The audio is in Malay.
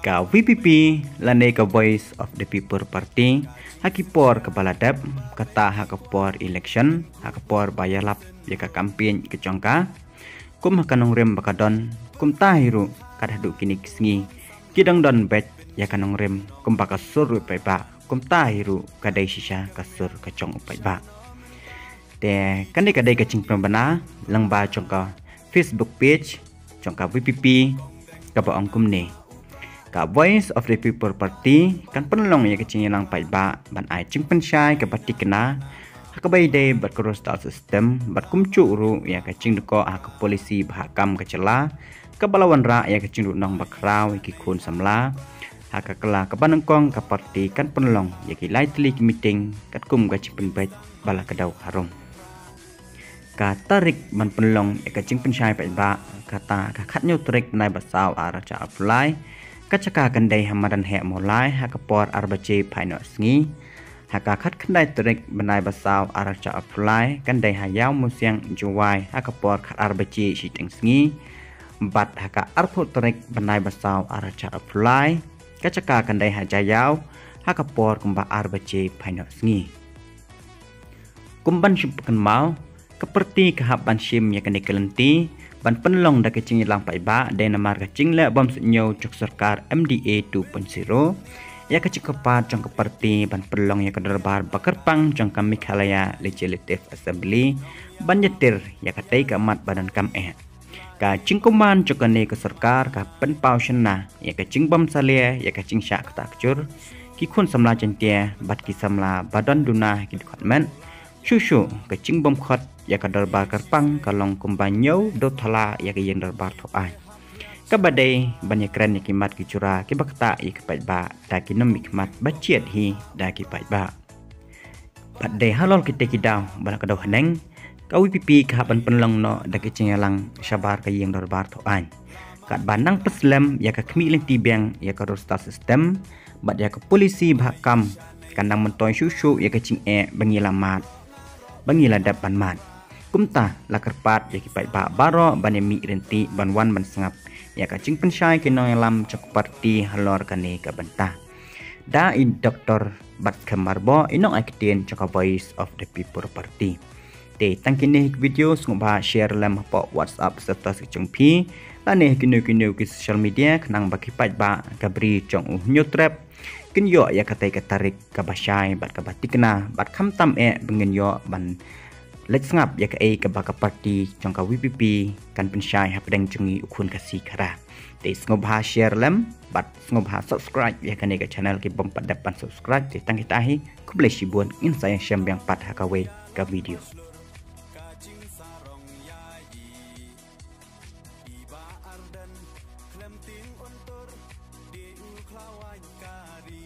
Ka VPP lane ka Voice of the People Party hakipor kepala dep kata hakapor election hakapor bayalap ya ka campaign ke jongka kum hakanong rem bakadon kum tahiru kadadu kini kisngi kidang don bet ya kanong rem kum bakasur pai ba kum tahiru kadai sisa kasur ka jong pai ba te kande kadai ka cingpram bana langba jongka Facebook page jongka VPP ka ba ongkum ne ka Voice of the People Party kan penlong ya kecing yang pai ba ban ai cing pensyai ke parti kena hakabai dei bat cross star system bat kumcu ru ya kecing deko ke polisi bahakam kecela ke balawan ra ya kecing nong bakrau ki kun samla haka kela ke banengkong ke parti kan penlong ya ki lightly meeting kat kum ka cing penbait bala kedau harum ka tarik ban penlong ya kecing pensyai pai ba kata ka khat nyu tarik nai basau aracha apply kacaka kandai hamadan he mulai hakapor arbace paino sngi haka khat kandai trek benai basau aracha apply kandai hayau musiang juwai hakapor khat arbace siteng sngi bat haka artho trek benai basau aracha apply kacaka kandai hajayau hakapor kumba arbace paino sngi kumban shimpan mau keperti kehaban sim ya kandai kelenti ban penlong da kecing ilang pai ba de namar kecing le bom senyo cuk sarkar MDA 2.0 ya kecing kepat jong keperti ban penlong ya kedarbar bakarpang jong Meghalaya Legislative Assembly ban yetir ya katai kamat badan kam ka cingkuman cukane ke sarkar ka penpau shena ya kecing bom salia ya kecing syak takjur ki kun samla jentia bat ki samla badan duna ki department shushu kecing bom khot ya ka darbar karpang kalong kumbanyo do thala ya ka yang darbar tho ai ka badai banyak keren ya kimat ki cura ki bakta i ka pai ba ta ki nam hikmat bachiat hi da ki pai ba badai halol ki te ki daw bala ka daw haneng ka VPP ka ban penlong no da ki chingalang sabar ka yang darbar tho ai kat banang peslem ya ka khmi leng ti beng ya ka rosta system bad ya ka polisi bahakam kandang mentoy susu ya ka ching bangilamat bangiladap banmat kumta lakarpat ya ki pai ba baro banemi renti banwan ban sengap ya ka cing pensyai ki nong lam cok parti halor kane ka bantah da in Dr. Bat Kamarbo inong akitien cok Voice of the People Party te tangkini video sungba share lam po WhatsApp serta secung pi lane kinu ki social media kenang baki pai ba kabri cong nyotrap kinyo ya katai katarik ka basyai bat ka batikna bat khamtam bengen yo ban let's ngap ya ka ke baka parti jongka VPP kan pensyai hapdeng jungi ukun kasi kara te ngobha share lam bat ngobha subscribe ya kan ke channel ki bom padapan subscribe te tang hitahi kuble shibun insaya syambang pat hakawe ka video Ardan klem ting untur di uklawan kari